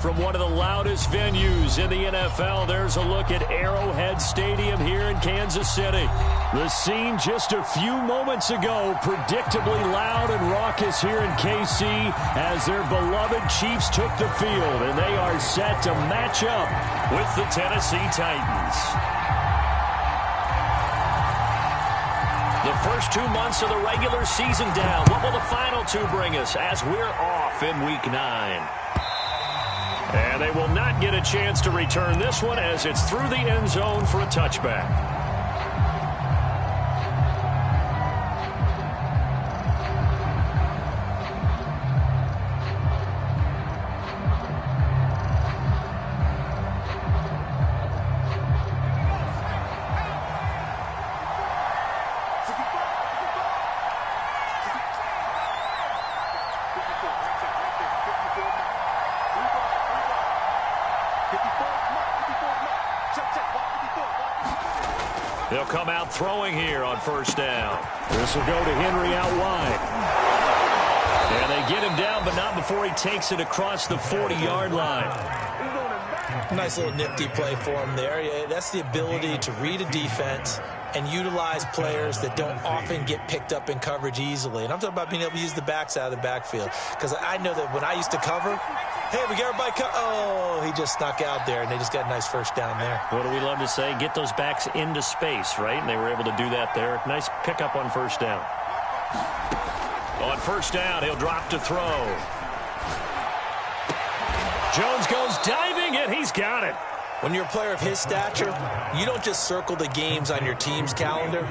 from one of the loudest venues in the NFL. There's a look at Arrowhead Stadium here in Kansas City. The scene just a few moments ago, predictably loud and raucous here in KC as their beloved Chiefs took the field, and they are set to match up with the Tennessee Titans. The first 2 months of the regular season down. What will the final two bring us as we're off in Week 9? And they will not get a chance to return this one as it's through the end zone for a touchback. They'll come out throwing here on first down. This will go to Henry out wide. And they get him down, but not before he takes it across the 40-yard line. Nice little nifty play for him there. Yeah, that's the ability to read a defense and utilize players that don't often get picked up in coverage easily. And I'm talking about being able to use the backs out of the backfield. Because I know that when I used to cover, hey, we got everybody oh, he just snuck out there, and they just got a nice first down there. What do we love to say? Get those backs into space, right? And they were able to do that there. Nice pickup on first down. On first down, he'll drop to throw. Jones goes diving, and he's got it. When you're a player of his stature, you don't just circle the games on your team's calendar.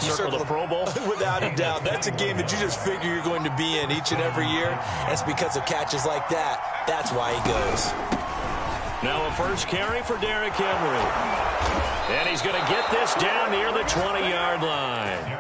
You circle the Pro Bowl? Without a doubt. That's a game that you just figure you're going to be in each and every year. And it's because of catches like that. That's why he goes. Now a first carry for Derrick Henry. And he's going to get this down near the 20-yard line.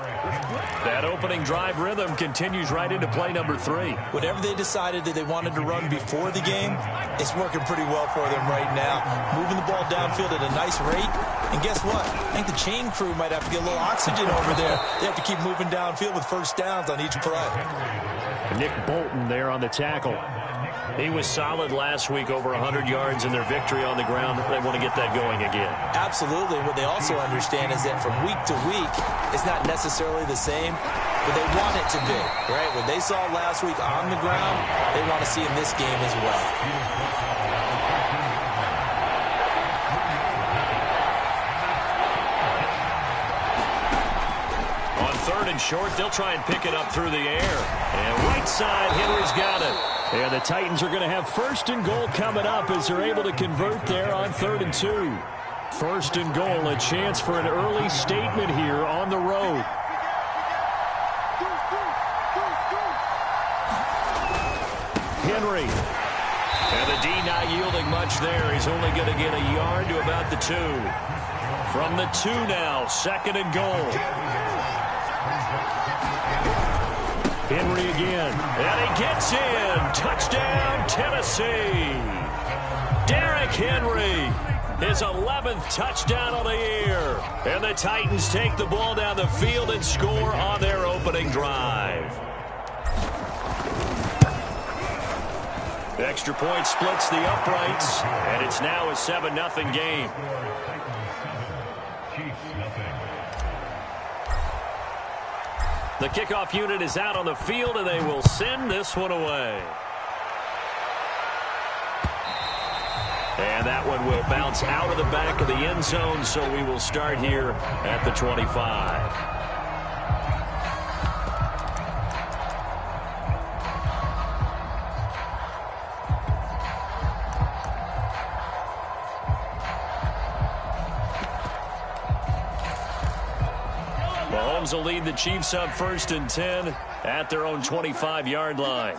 That opening drive rhythm continues right into play number 3. Whatever they decided that they wanted to run before the game, it's working pretty well for them right now. Moving the ball downfield at a nice rate. And guess what? I think the chain crew might have to get a little oxygen over there. They have to keep moving downfield with first downs on each play. Nick Bolton there on the tackle. He was solid last week, over 100 yards in their victory on the ground. They want to get that going again. Absolutely. What they also understand is that from week to week, it's not necessarily the same, but they want it to be, right? What they saw last week on the ground, they want to see in this game as well. On third and short, they'll try and pick it up through the air. And right side, Henry's got it. And the Titans are going to have first and goal coming up as they're able to convert there on 3rd and 2. First and goal, a chance for an early statement here on the road. Henry. And the D not yielding much there. He's only going to get a yard to about the 2. From the 2 now, 2nd and goal. Henry again, and he gets in. Touchdown, Tennessee. Derrick Henry, his 11th touchdown of the year. And the Titans take the ball down the field and score on their opening drive. The extra point splits the uprights, and it's now a 7-0 game. The kickoff unit is out on the field, and they will send this one away. And that one will bounce out of the back of the end zone, so we will start here at the 25. Mahomes will lead the Chiefs up 1st and 10 at their own 25-yard line.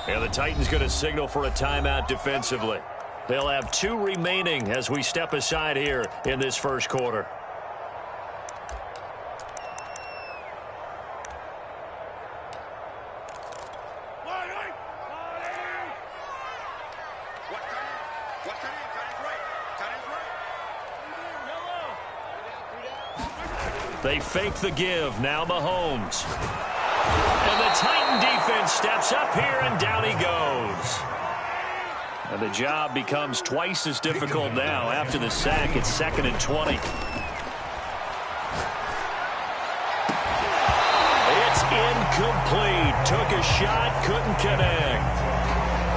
And the Titans going to signal for a timeout defensively. They'll have 2 remaining as we step aside here in this first quarter. They fake the give. Now Mahomes. And the Titan defense steps up here, and down he goes. And the job becomes twice as difficult now. After the sack, it's 2nd and 20. It's incomplete. Took a shot, couldn't connect.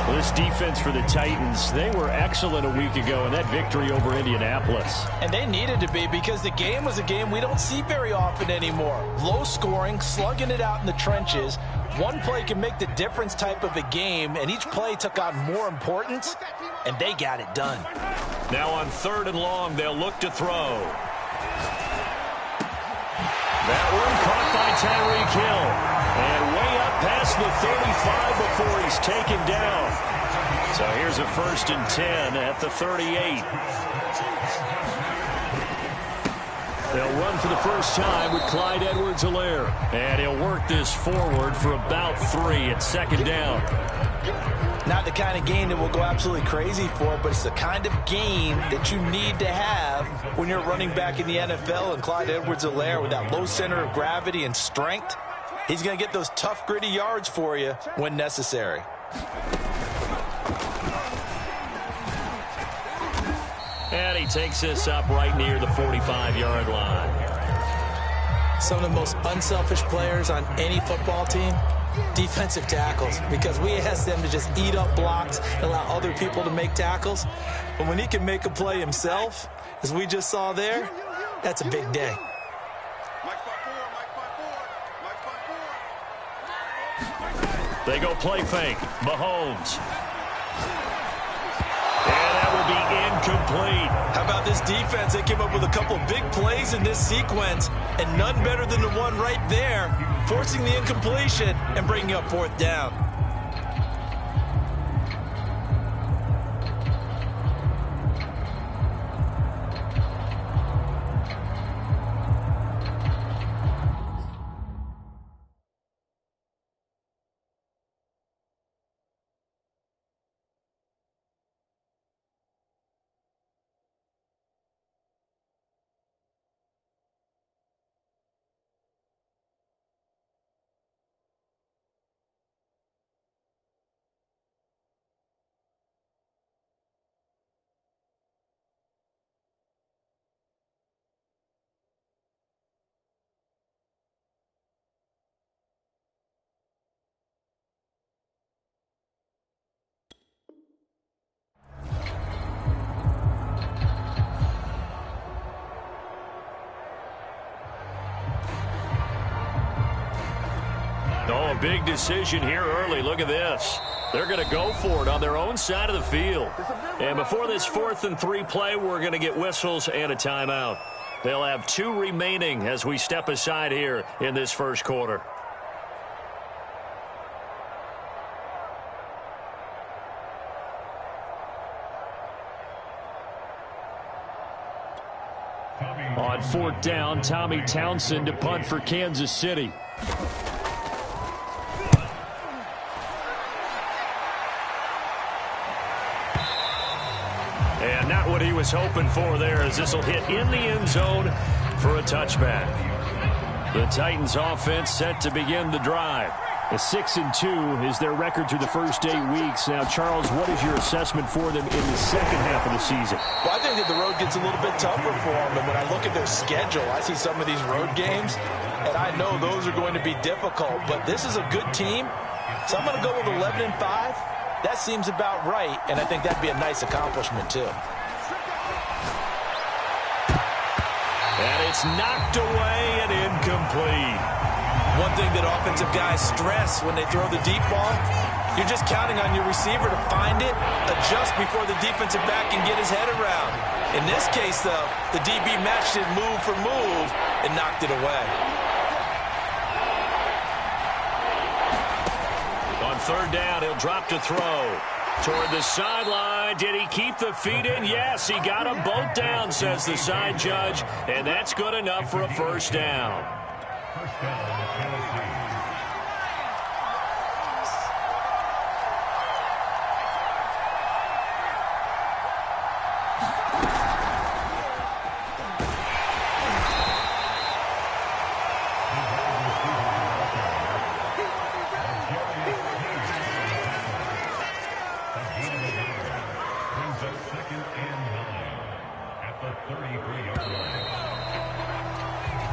This defense for the Titans, they were excellent a week ago in that victory over Indianapolis. And they needed to be, because the game was a game we don't see very often anymore. Low scoring, slugging it out in the trenches. One play can make the difference type of a game, and each play took on more importance, and they got it done. Now on 3rd and long, they'll look to throw. That one caught by Tyreek Hill. And way up past the 35 before he's taken down. So here's a 1st and 10 at the 38. They'll run for the first time with Clyde Edwards-Helaire. And he'll work this forward for about 3 at 2nd down. Not the kind of game that we'll go absolutely crazy for, but it's the kind of game that you need to have when you're running back in the NFL. And Clyde Edwards-Helaire, with that low center of gravity and strength, he's going to get those tough, gritty yards for you when necessary. And he takes this up right near the 45-yard line. Some of the most unselfish players on any football team, defensive tackles, because we ask them to just eat up blocks and allow other people to make tackles. But when he can make a play himself, as we just saw there, that's a big day. They go play fake. Mahomes. And that will be incomplete. How about this defense? They came up with a couple big plays in this sequence, and none better than the one right there, forcing the incompletion and bringing up 4th down. Oh, a big decision here early. Look at this. They're going to go for it on their own side of the field. And before this 4th and 3 play, we're going to get whistles and a timeout. They'll have 2 remaining as we step aside here in this first quarter. On 4th down, Tommy Townsend to punt for Kansas City. And not what he was hoping for there, as this will hit in the end zone for a touchback. The Titans offense set to begin the drive. A 6-2 is their record through the first 8 weeks. Now, Charles, what is your assessment for them in the second half of the season? Well, I think that the road gets a little bit tougher for them. And when I look at their schedule, I see some of these road games, and I know those are going to be difficult. But this is a good team, so I'm going to go with 11-5. That seems about right, and I think that'd be a nice accomplishment, too. And it's knocked away and incomplete. One thing that offensive guys stress when they throw the deep ball, you're just counting on your receiver to find it, adjust before the defensive back can get his head around. In this case, though, the DB matched it move for move and knocked it away. On 3rd down, he'll drop to throw. Toward the sideline. Did he keep the feet in? Yes, he got them both down, says the side judge. And that's good enough for a 1st down.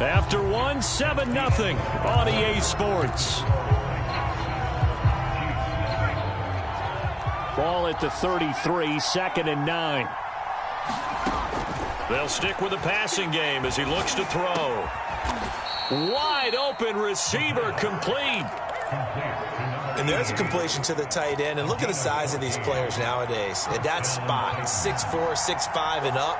After one, 7-0 on EA Sports. Ball at the 33, 2nd and 9. They'll stick with the passing game as he looks to throw. Wide open receiver, complete. And there's a completion to the tight end. And look at the size of these players nowadays. At that spot, 6'4", 6'5", and up.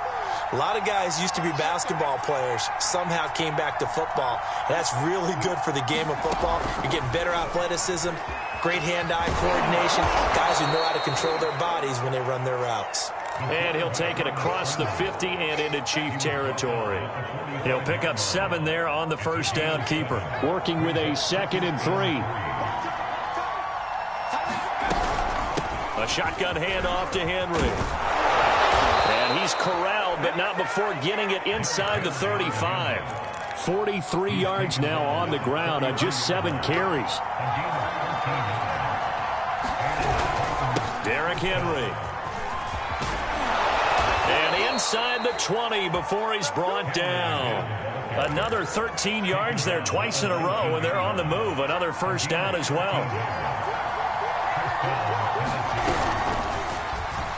A lot of guys used to be basketball players, somehow came back to football. And that's really good for the game of football. You're getting better athleticism, great hand-eye coordination, guys who know how to control their bodies when they run their routes. And he'll take it across the 50 and into Chief territory. He'll pick up 7 there on the first down keeper. Working with a 2nd and 3. A shotgun handoff to Henry. And he's corralled, but not before getting it inside the 35. 43 yards now on the ground on just 7 carries. Derrick Henry. And inside the 20 before he's brought down. Another 13 yards there twice in a row, and they're on the move. Another first down as well.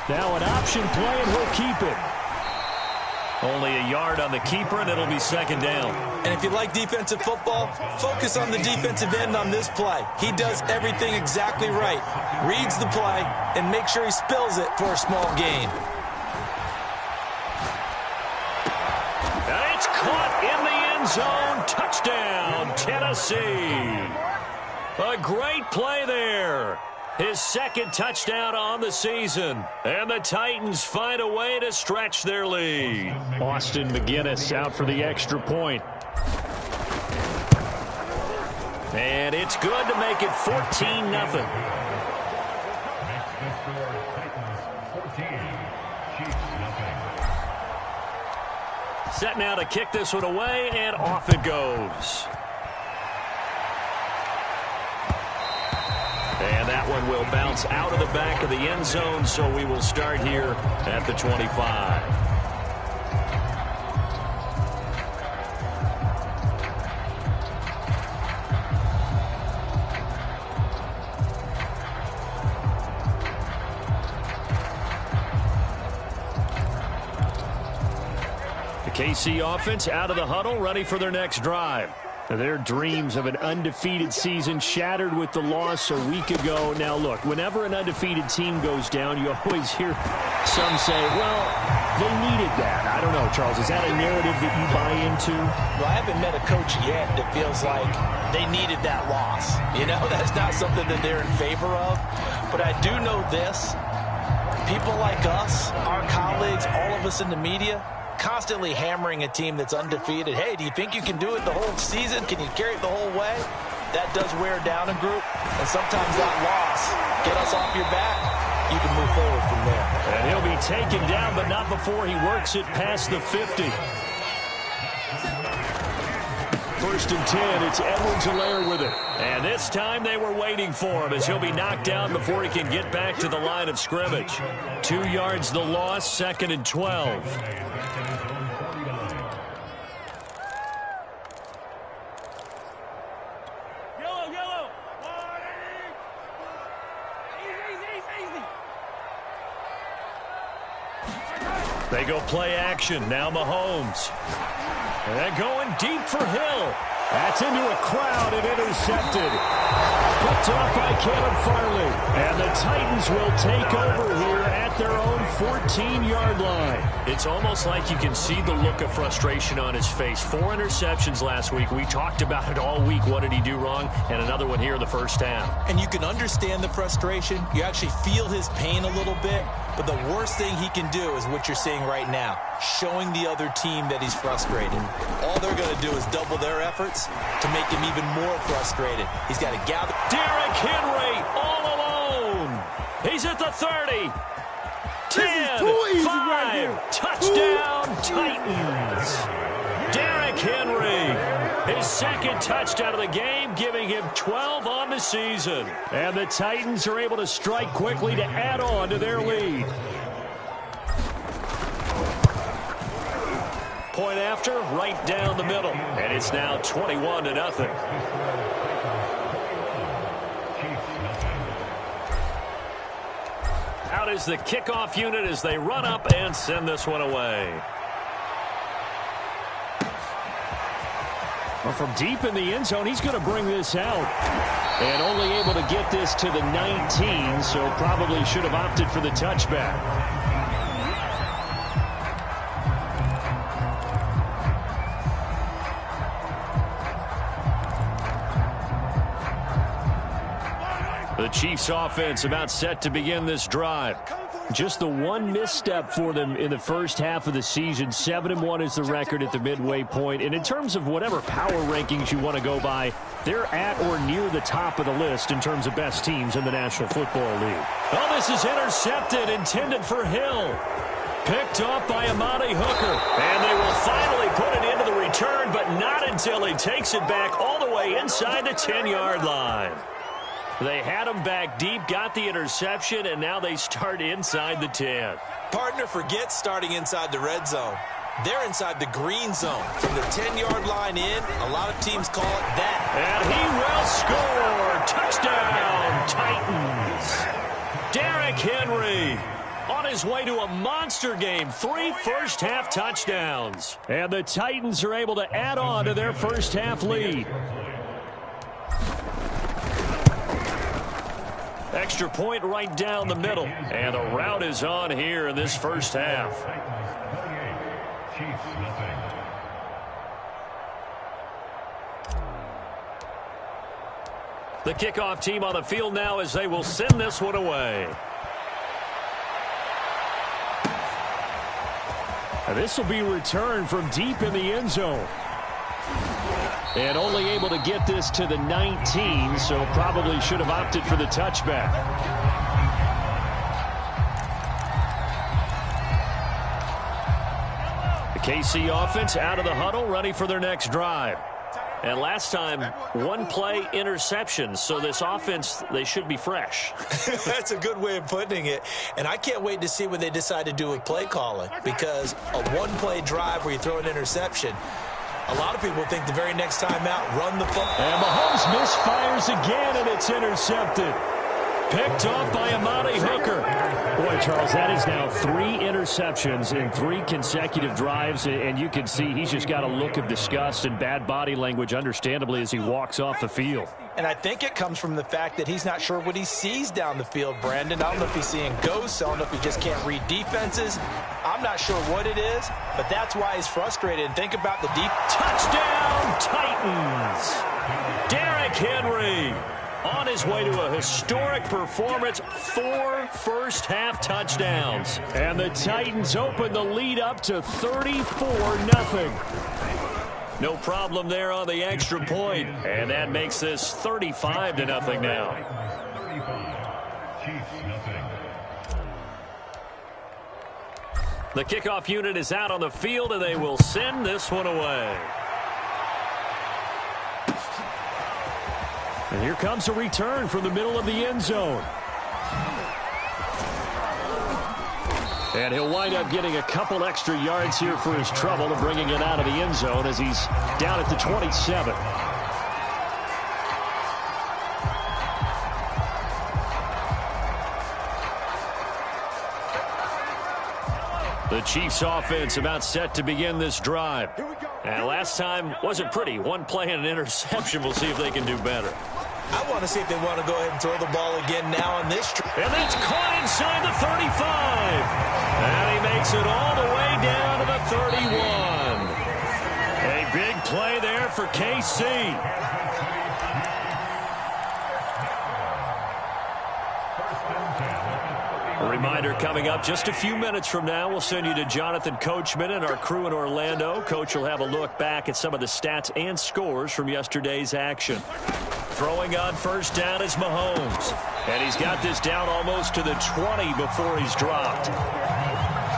Now an option play, and he'll keep it. Only a yard on the keeper, and it'll be 2nd down. And if you like defensive football, focus on the defensive end on this play. He does everything exactly right. Reads the play and makes sure he spills it for a small gain. And it's caught in the end zone. Touchdown, Tennessee. A great play there. His 2nd touchdown on the season. And the Titans find a way to stretch their lead. Austin McGinnis out for the extra point. And it's good to make it 14-0. Set now to kick this one away, and off it goes. And that one will bounce out of the back of the end zone, so we will start here at the 25. The KC offense out of the huddle, ready for their next drive. Their dreams of an undefeated season shattered with the loss a week ago. Now, look, whenever an undefeated team goes down, you always hear some say, well, they needed that. I don't know, Charles. Is that a narrative that you buy into? Well, I haven't met a coach yet that feels like they needed that loss. You know, that's not something that they're in favor of. But I do know this. People like us, our colleagues, all of us in the media, constantly hammering a team that's undefeated. Hey, do you think you can do it the whole season? Can you carry it the whole way? That does wear down a group, and sometimes that loss get us off your back. You can move forward from there. And he'll be taken down, but not before he works it past the 50. 1st and 10, it's Edwards-Helaire with it. And this time they were waiting for him as he'll be knocked down before he can get back to the line of scrimmage. 2 yards the loss, 2nd and 12. They go play action. Now Mahomes. And they're going deep for Hill. That's into a crowd and intercepted. Picked up by Caleb Farley. And the Titans will take over here at their own 14-yard line. It's almost like you can see the look of frustration on his face. 4 interceptions last week. We talked about it all week. What did he do wrong? And another one here in the first half. And you can understand the frustration. You actually feel his pain a little bit. But the worst thing he can do is what you're seeing right now, showing the other team that he's frustrated. All they're going to do is double their efforts to make him even more frustrated. He's got to gather. Derrick Henry all alone. He's at the 30. 10, 5, touchdown Titans. Derrick Henry, his 2nd touchdown of the game, giving him 12 on the season. And the Titans are able to strike quickly to add on to their lead. Point after, right down the middle. And it's now 21-0. Out is the kickoff unit as they run up and send this one away. Well, from deep in the end zone, he's going to bring this out. And only able to get this to the 19, so probably should have opted for the touchback. The Chiefs offense about set to begin this drive. Just the one misstep for them in the first half of the season. 7-1 is the record at the midway point. And in terms of whatever power rankings you want to go by, they're at or near the top of the list in terms of best teams in the National Football League. Oh, this is intercepted, intended for Hill. Picked off by Amani Hooker. And they will finally put it into the return, but not until he takes it back all the way inside the 10-yard line. They had him back deep, got the interception, and now they start inside the 10. Partner forgets starting inside the red zone. They're inside the green zone. From the 10-yard line in, a lot of teams call it that. And he will score. Touchdown, Titans. Derrick Henry on his way to a monster game. 3 first-half touchdowns. And the Titans are able to add on to their first-half lead. Extra point right down the middle. And the route is on here in this first half. The kickoff team on the field now as they will send this one away. And this will be returned from deep in the end zone. And only able to get this to the 19, so probably should have opted for the touchback. The KC offense out of the huddle, ready for their next drive. And last time, one play interception, so this offense, they should be fresh. That's a good way of putting it. And I can't wait to see what they decide to do with play calling, because a one-play drive where you throw an interception, a lot of people think the very next time out, run the ball. And Mahomes misfires again, and it's intercepted. Picked off by Amani Hooker. Boy, Charles, that is now 3 interceptions in 3 consecutive drives, and you can see he's just got a look of disgust and bad body language, understandably, as he walks off the field. And I think it comes from the fact that he's not sure what he sees down the field, Brandon. I don't know if he's seeing ghosts. I don't know if he just can't read defenses. I'm not sure what it is, but that's why he's frustrated. And think about the deep. Touchdown, Titans! Derrick Henry on his way to a historic performance, 4 first-half touchdowns. And the Titans open the lead up to 34-0. No problem there on the extra point. And that makes this 35-0 now. The kickoff unit is out on the field, and they will send this one away. And here comes a return from the middle of the end zone. And he'll wind up getting a couple extra yards here for his trouble and bringing it out of the end zone as he's down at the 27. The Chiefs offense about set to begin this drive. And last time wasn't pretty. One play and an interception. We'll see if they can do better. I want to see if they want to go ahead and throw the ball again now on this trip. And that's caught inside the 35. And he makes it all the way down to the 31. A big play there for KC. A reminder coming up just a few minutes from now, we'll send you to Jonathan Coachman and our crew in Orlando. Coach will have a look back at some of the stats and scores from yesterday's action. Throwing on first down is Mahomes. And he's got this down almost to the 20 before he's dropped.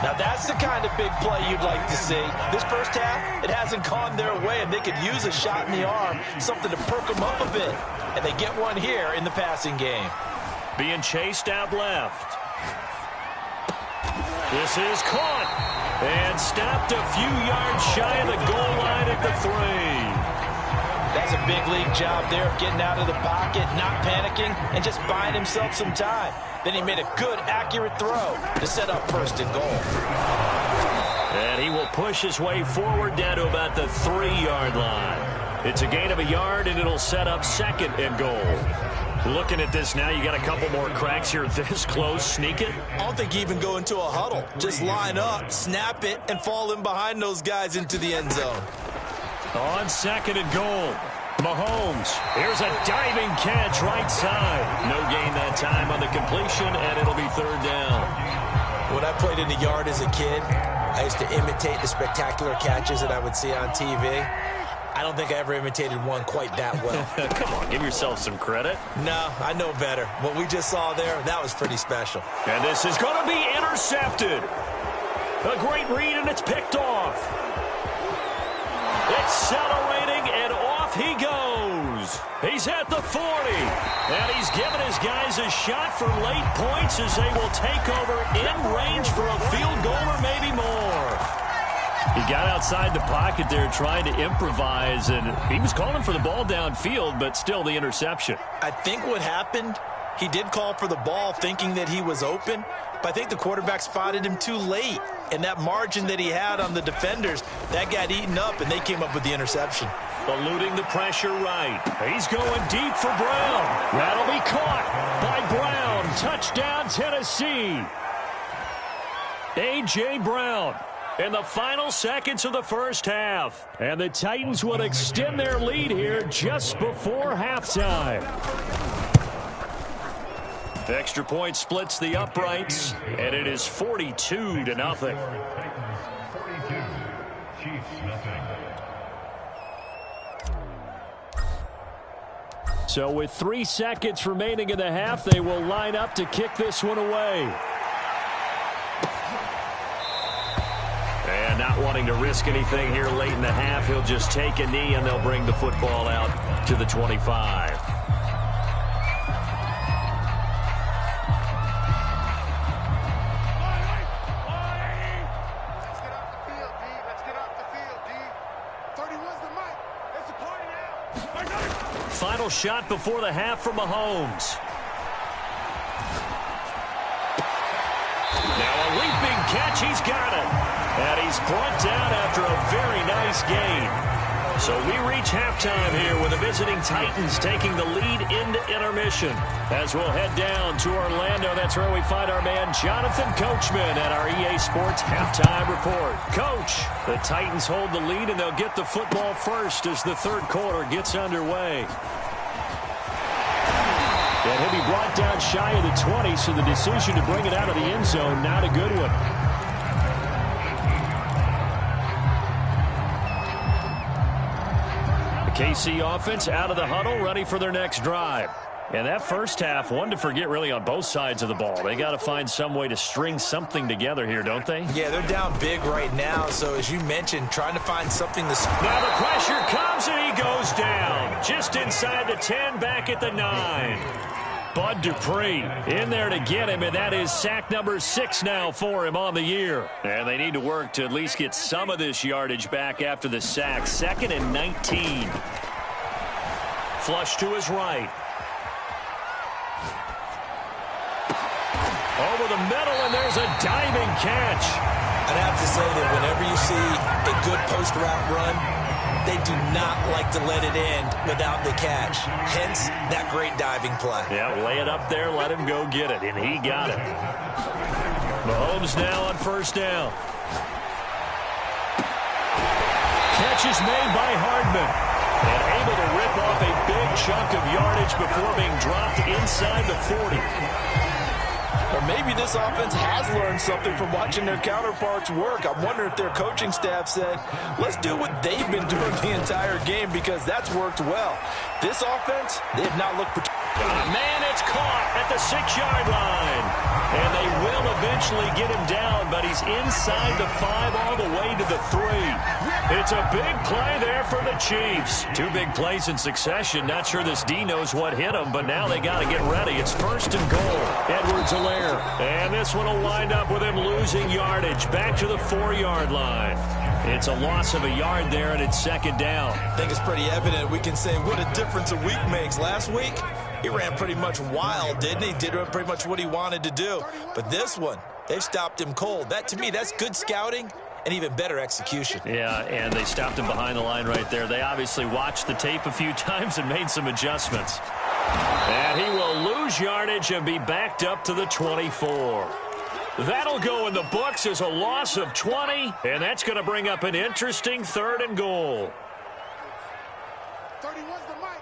Now that's the kind of big play you'd like to see. This first half, it hasn't gone their way, and they could use a shot in the arm, something to perk them up a bit. And they get one here in the passing game. Being chased out left. This is caught. And stopped a few yards shy of the goal line at the 3. That's a big league job there of getting out of the pocket, not panicking, and just buying himself some time. Then he made a good, accurate throw to set up 1st and goal. And he will push his way forward down to about the 3-yard line. It's a gain of a yard, and it'll set up 2nd and goal. Looking at this now, you got a couple more cracks here this close. Sneak it. I don't think you even go into a huddle. Just line up, snap it, and fall in behind those guys into the end zone. On 2nd and goal, Mahomes. Here's a diving catch right side. No gain that time on the completion, and it'll be 3rd down. When I played in the yard as a kid, I used to imitate the spectacular catches that I would see on TV. I don't think I ever imitated one quite that well. Come on, give yourself some credit. No, I know better. What we just saw there, that was pretty special. And this is going to be intercepted. A great read, and it's picked off. Accelerating, and off he goes. He's at the 40. And he's given his guys a shot for late points as they will take over in range for a field goal or maybe more. He got outside the pocket there trying to improvise, and he was calling for the ball downfield, but still the interception. I think what happened, he did call for the ball thinking that he was open, but I think the quarterback spotted him too late. And that margin that he had on the defenders, that got eaten up, and they came up with the interception. Eluding the pressure right. He's going deep for Brown. That'll be caught by Brown. Touchdown, Tennessee. A.J. Brown in the final seconds of the first half. And the Titans will extend their lead here just before halftime. The extra point splits the uprights, and it is 42-0. So with 3 seconds remaining in the half, they will line up to kick this one away. And not wanting to risk anything here late in the half, he'll just take a knee, and they'll bring the football out to the 25. Final shot before the half from Mahomes. Now a leaping catch, he's got it. And he's brought down after a very nice gain. So we reach halftime here with the visiting Titans taking the lead into intermission. As we'll head down to Orlando, that's where we find our man Jonathan Coachman at our EA Sports Halftime Report. Coach, the Titans hold the lead, and they'll get the football first as the third quarter gets underway. And he'll be brought down shy of the 20, so the decision to bring it out of the end zone, not a good one. KC offense out of the huddle, ready for their next drive. And that first half, one to forget really on both sides of the ball. They got to find some way to string something together here, don't they? Yeah, they're down big right now. So as you mentioned, trying to find something to... Now the pressure comes and he goes down. Just inside the 10, back at the 9. Bud Dupree in there to get him, and that is sack number 6 now for him on the year. And they need to work to at least get some of this yardage back after the sack. 2nd and 19. Flush to his right. Over the middle, and there's a diving catch. I'd have to say that whenever you see a good post-route run, they do not like to let it end without the catch. Hence, that great diving play. Yeah, lay it up there, let him go get it, and he got it. Mahomes now on first down. Catch is made by Hardman. And able to rip off a big chunk of yardage before being dropped inside the 40. Or maybe this offense has learned something from watching their counterparts work. I wonder if their coaching staff said, let's do what they've been doing the entire game, because that's worked well. This offense, they have not looked... Man, it's caught at the 6-yard line. And they will eventually get him down, but he's inside the 5 all the way to the 3. It's a big play there for the Chiefs. 2 big plays in succession. Not sure this D knows what hit him, but now they got to get ready. It's 1st and goal. Edwards-Helaire. And this one will wind up with him losing yardage. Back to the 4-yard line. It's a loss of a yard there, and it's 2nd down. I think it's pretty evident. We can say what a difference a week makes. Last week, he ran pretty much wild, didn't he? Did pretty much what he wanted to do. But this one, they've stopped him cold. That, to me, that's good scouting and even better execution. Yeah, and they stopped him behind the line right there. They obviously watched the tape a few times and made some adjustments. And he will lose yardage and be backed up to the 24. That'll go in the books as a loss of 20, and that's going to bring up an interesting 3rd and goal. 31's the mic.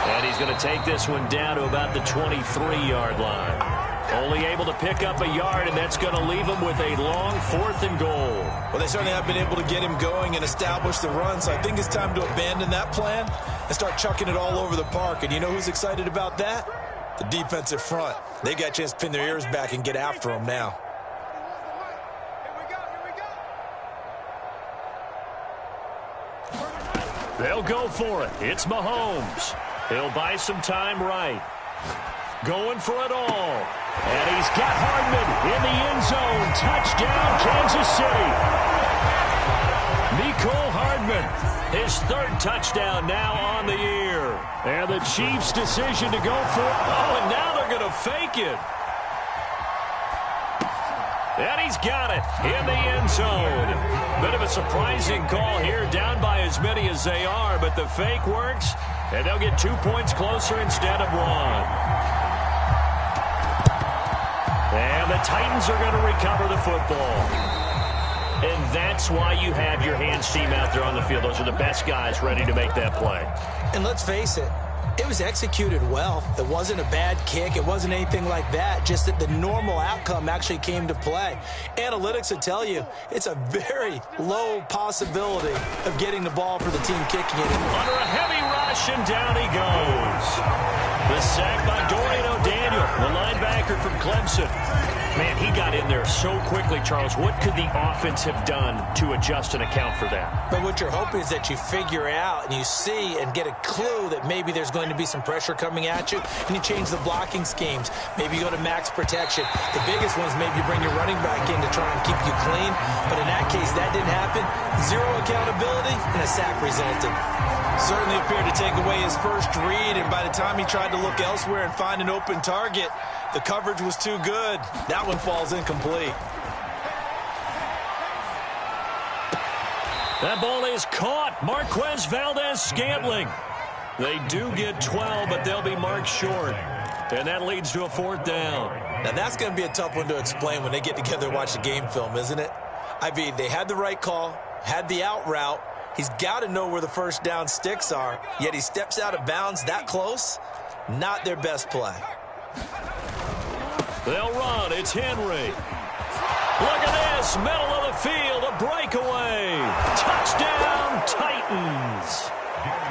And he's going to take this one down to about the 23-yard line. Only able to pick up a yard, and that's going to leave him with a long 4th and goal. Well, they certainly have been able to get him going and establish the run, so I think it's time to abandon that plan and start chucking it all over the park. And you know who's excited about that? The defensive front. They got a chance to pin their ears back and get after him now. They'll go for it. It's Mahomes. He'll buy some time right. Going for it all. And he's got Hardman in the end zone. Touchdown, Kansas City. Mecole Hardman, his 3rd touchdown now on the year. And the Chiefs' decision to go for it. Oh, and now they're going to fake it. And he's got it in the end zone. Bit of a surprising call here, down by as many as they are, but the fake works, and they'll get 2 points closer instead of 1. And the Titans are going to recover the football. And that's why you have your hands team out there on the field. Those are the best guys ready to make that play. And let's face it, it was executed well. It wasn't a bad kick. It wasn't anything like that. Just that the normal outcome actually came to play. Analytics will tell you it's a very low possibility of getting the ball for the team kicking it. Under a heavy rush, and down he goes. The sack by Dorian O'Daniel, the linebacker from Clemson. Man, he got in there so quickly, Charles. What could the offense have done to adjust and account for that? But what you're hoping is that you figure out and you see and get a clue that maybe there's going to be some pressure coming at you, and you change the blocking schemes. Maybe you go to max protection. The biggest one is maybe you bring your running back in to try and keep you clean. But in that case, that didn't happen. 0 accountability, and a sack resulted. Certainly appeared to take away his first read, and by the time he tried to look elsewhere and find an open target, the coverage was too good. That one falls incomplete. That ball is caught. Marquez Valdes-Scantling. They do get 12, but they'll be marked short. And that leads to a 4th down. Now, that's going to be a tough one to explain when they get together and watch the game film, isn't it? I mean, they had the right call, had the out route. He's got to know where the 1st down sticks are, yet he steps out of bounds that close. Not their best play. They'll run. It's Henry. Look at this. Middle of the field. A breakaway. Touchdown, Titans.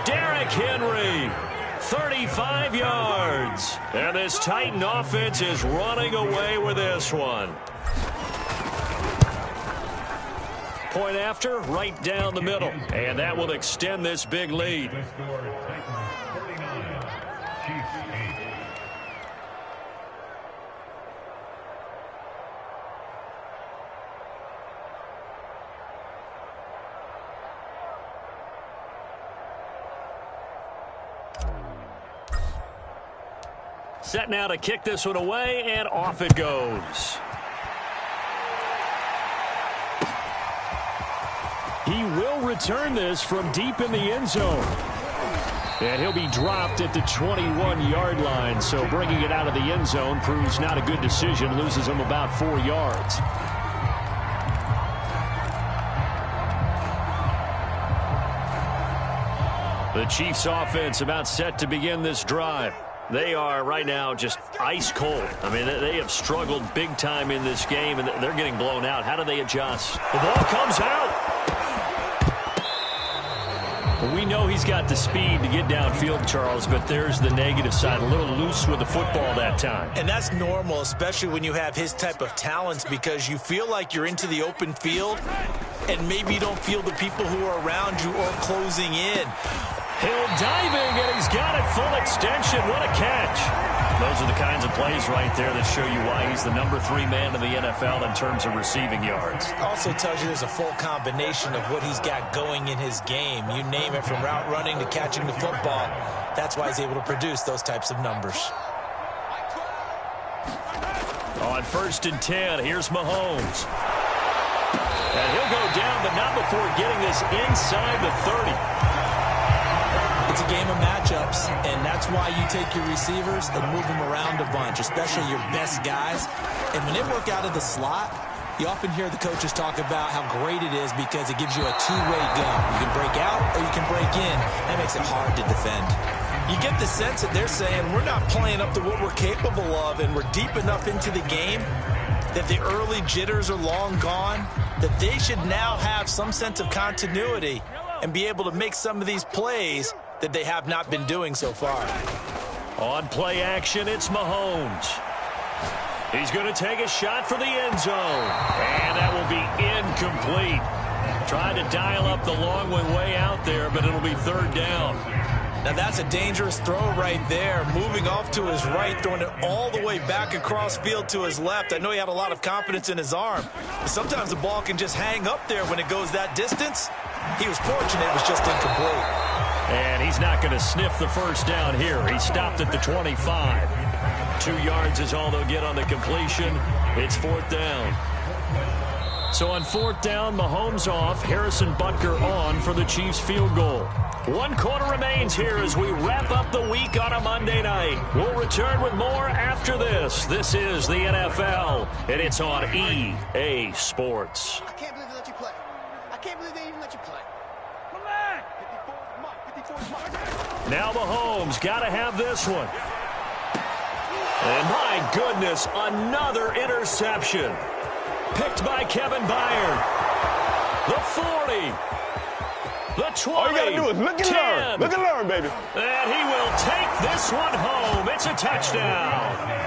Derrick Henry. 35 yards. And this Titan offense is running away with this one. Point after, right down the middle. And that will extend this big lead. Set now to kick this one away, and off it goes. He will return this from deep in the end zone. And he'll be dropped at the 21-yard line, so bringing it out of the end zone proves not a good decision, loses him about 4 yards. The Chiefs offense about set to begin this drive. They are right now just ice cold. I mean, they have struggled big time in this game, and they're getting blown out. How do they adjust? The ball comes out. we know he's got the speed to get downfield, Charles, but there's the negative side. A little loose with the football that time. And that's normal, especially when you have his type of talents, because you feel like you're into the open field and maybe you don't feel the people who are around you or closing in. Hill diving, and he's got it full extension. What a catch. Those are the kinds of plays right there that show you why he's the number 3 man in the NFL in terms of receiving yards. Also tells you there's a full combination of what he's got going in his game. You name it, from route running to catching the football. That's why he's able to produce those types of numbers. On 1st and 10, here's Mahomes. And he'll go down, but not before getting this inside the 30. It's a game of matchups, and that's why you take your receivers and move them around a bunch, especially your best guys. And when they work out of the slot, you often hear the coaches talk about how great it is because it gives you a two-way go. You can break out or you can break in. That makes it hard to defend. You get the sense that they're saying we're not playing up to what we're capable of, and we're deep enough into the game that the early jitters are long gone, that they should now have some sense of continuity and be able to make some of these plays that they have not been doing so far. On play action, it's Mahomes. He's going to take a shot for the end zone. And that will be incomplete. Trying to dial up the long way out there, but it'll be 3rd down. Now that's a dangerous throw right there. Moving off to his right, throwing it all the way back across field to his left. I know he had a lot of confidence in his arm, but sometimes the ball can just hang up there when it goes that distance. He was fortunate it was just incomplete. And he's not going to sniff the 1st down here. He stopped at the 25. 2 yards is all they'll get on the completion. It's 4th down. So on 4th down, Mahomes off, Harrison Butker on for the Chiefs field goal. 1 quarter remains here as we wrap up the week on a Monday night. We'll return with more after this. This is the NFL, and it's on EA Sports. I can't believe they let you play. I can't believe they even let you play. Now Mahomes got to have this one. And my goodness, another interception. Picked by Kevin Byard. The 40. The 20. All you got to do is look and 10. learn. Look and learn, baby. And he will take this one home. It's a touchdown.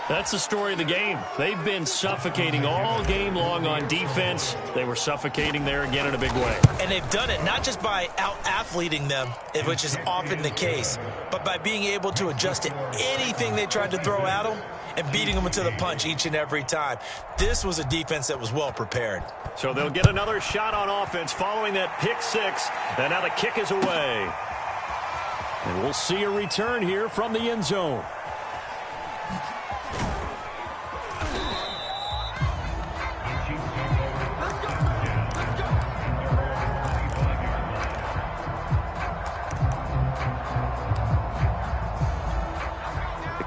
That's the story of the game. They've been suffocating all game long on defense. They were suffocating there again in a big way. And they've done it not just by out-athleting them, which is often the case, but by being able to adjust to anything they tried to throw at them and beating them into the punch each and every time. This was a defense that was well prepared. So they'll get another shot on offense following that pick 6. And now the kick is away. And we'll see a return here from the end zone.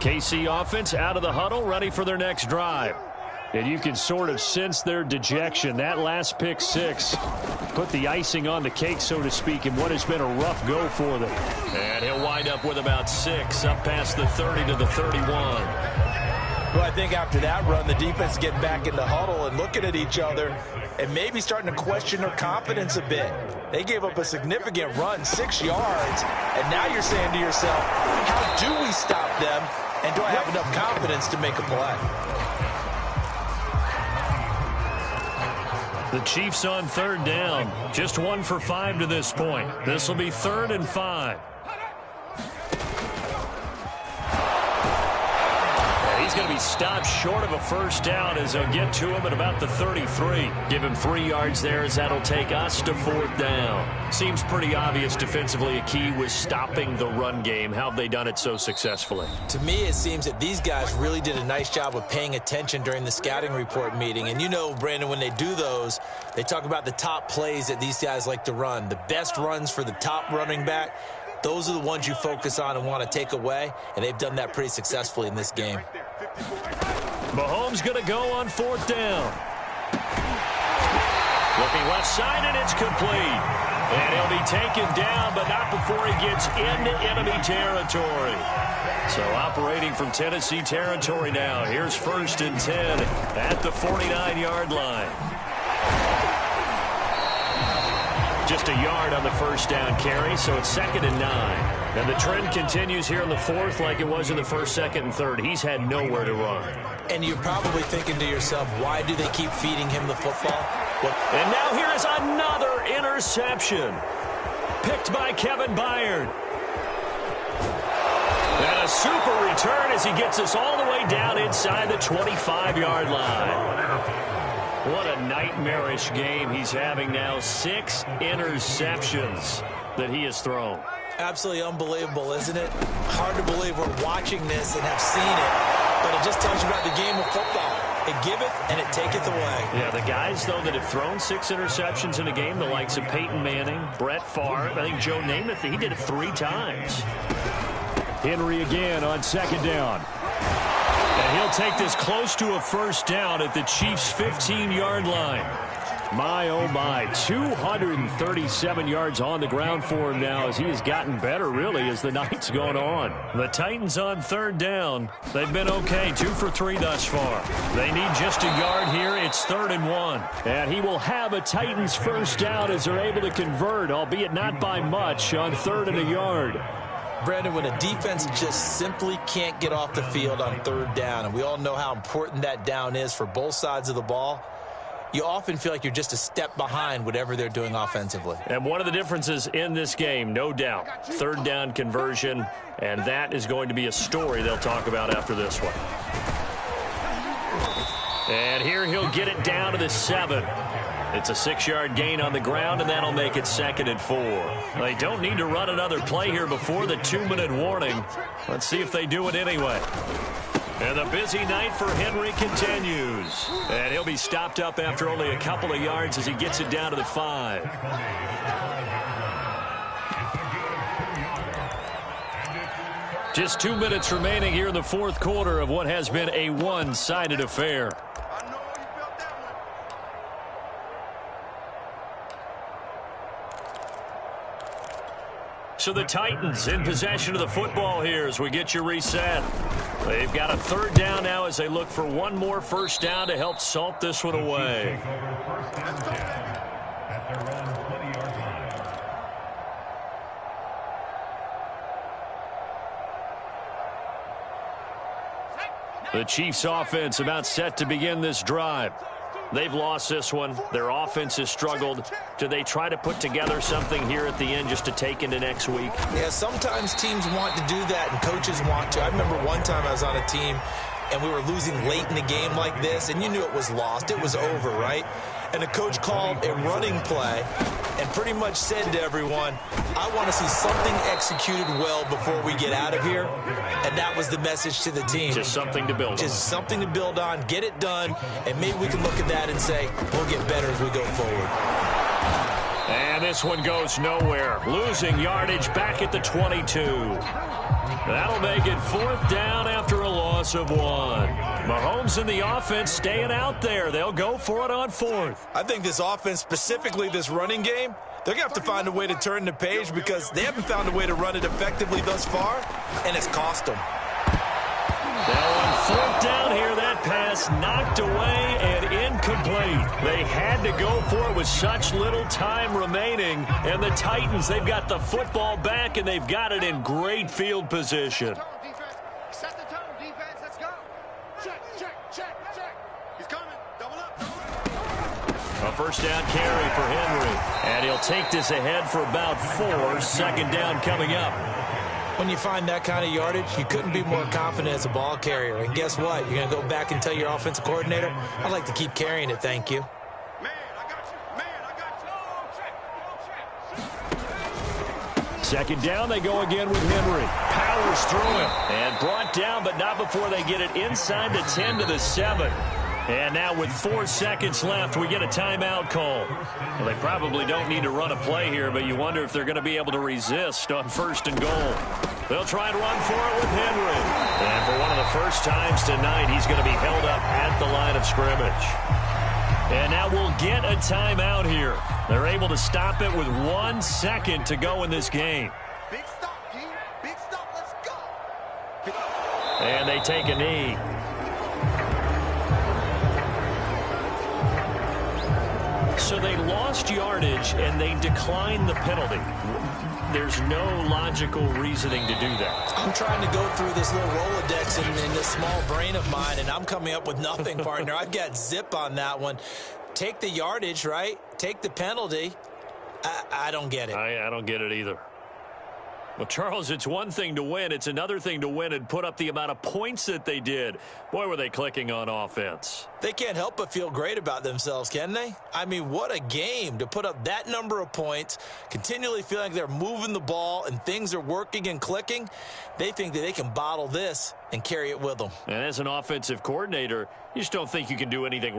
KC offense out of the huddle, ready for their next drive. And you can sort of sense their dejection. That last pick 6 put the icing on the cake, so to speak, in what has been a rough go for them. And he'll wind up with about 6 up past the 30 to the 31. Well, I think after that run, the defense getting back in the huddle and looking at each other and maybe starting to question their confidence a bit. They gave up a significant run, 6 yards, and now you're saying to yourself, how do we stop them? And do I have enough confidence to make a play? The Chiefs on 3rd down. Just 1 for 5 to this point. This will be 3rd and 5. He's going to be stopped short of a 1st down as they'll get to him at about the 33. Give him 3 yards there as that'll take us to 4th down. Seems pretty obvious defensively a key was stopping the run game. How have they done it so successfully? To me, it seems that these guys really did a nice job of paying attention during the scouting report meeting. And you know, Brandon, when they do those, they talk about the top plays that these guys like to run. The best runs for the top running back. Those are the ones you focus on and want to take away, and they've done that pretty successfully in this game. Mahomes going to go on 4th down. Looking left side, and it's complete. And he'll be taken down, but not before he gets into enemy territory. So operating from Tennessee territory now. Here's 1st and 10 at the 49-yard line. Just a yard on the first down carry, so it's 2nd and 9. And the trend continues here in the 4th like it was in the 1st, 2nd, and 3rd. He's had nowhere to run. And you're probably thinking to yourself, why do they keep feeding him the football? And now here is another interception. Picked by Kevin Byard. And a super return as he gets us all the way down inside the 25-yard line. What a nightmarish game he's having now. 6 interceptions that he has thrown. Absolutely unbelievable, isn't it? Hard to believe we're watching this and have seen it, but it just tells you about the game of football. It giveth and it taketh away. Yeah, the guys, though, that have thrown 6 interceptions in a game, the likes of Peyton Manning, Brett Favre, I think Joe Namath, he did it 3 times. Henry again on 2nd down. And he'll take this close to a first down at the Chiefs' 15-yard line. My, oh my, 237 yards on the ground for him now as he has gotten better, really, as the night's gone on. The Titans on 3rd down. They've been okay, 2 for 3 thus far. They need just a yard here. It's 3rd and 1. And he will have a Titans first down as they're able to convert, albeit not by much, on 3rd and a yard. Brandon, when a defense just simply can't get off the field on 3rd down, and we all know how important that down is for both sides of the ball, you often feel like you're just a step behind whatever they're doing offensively. And one of the differences in this game, no doubt, 3rd down conversion, and that is going to be a story they'll talk about after this one. And here he'll get it down to the 7. It's a 6-yard gain on the ground, and that'll make it 2nd and 4. They don't need to run another play here before the 2-minute warning. Let's see if they do it anyway. And the busy night for Henry continues. And he'll be stopped up after only a couple of yards as he gets it down to the 5. Just 2 minutes remaining here in the 4th quarter of what has been a one-sided affair. So the Titans in possession of the football here as we get you reset. They've got a 3rd down now as they look for one more first down to help salt this one away. The Chiefs offense about set to begin this drive. They've lost this one. Their offense has struggled. Do they try to put together something here at the end just to take into next week? Yeah, sometimes teams want to do that and coaches want to. I remember one time I was on a team and we were losing late in the game like this, and you knew it was lost. It was over, right? And the coach called a running play and pretty much said to everyone, I want to see something executed well before we get out of here. And that was the message to the team. Just something to build on. Just something to build on, get it done, and maybe we can look at that and say, we'll get better as we go forward. And this one goes nowhere. Losing yardage back at the 22. That'll make it 4th down after a loss of 1. Mahomes and the offense staying out there. They'll go for it on 4th. I think this offense, specifically this running game, they're going to have to find a way to turn the page because they haven't found a way to run it effectively thus far, and it's cost them. Now on 4th down here, that pass knocked away and incomplete. They had to go for it with such little time remaining. And the Titans, they've got the football back, and they've got it in great field position. Set the tone, defense. Let's go. Check, check, check, check. He's coming. Double up, double up. A first down carry for Henry. And he'll take this ahead for about 4. 2nd down coming up. When you find that kind of yardage, you couldn't be more confident as a ball carrier. And guess what? You're going to go back and tell your offensive coordinator, I'd like to keep carrying it, thank you. Man, I got you. Man, I got you. 2nd down, they go again with Henry. Powers through him. And brought down, but not before they get it inside the 10 to the 7. And now with 4 seconds left, we get a timeout call. Well, they probably don't need to run a play here, but you wonder if they're going to be able to resist on 1st and goal. They'll try and run for it with Henry. And for one of the first times tonight, he's going to be held up at the line of scrimmage. And now we'll get a timeout here. They're able to stop it with 1 second to go in this game. Big stop, G. Big stop. Let's go. And they take a knee. So they lost yardage, and they declined the penalty. There's no logical reasoning to do that. I'm trying to go through this little Rolodex in this small brain of mine, and I'm coming up with nothing, partner. I've got zip on that one. Take the yardage, right? Take the penalty. I don't get it. I don't get it either. Well, Charles, it's one thing to win. It's another thing to win and put up the amount of points that they did. Boy, were they clicking on offense. They can't help but feel great about themselves, can they? I mean, what a game to put up that number of points, continually feeling like they're moving the ball and things are working and clicking. They think that they can bottle this and carry it with them. And as an offensive coordinator, you just don't think you can do anything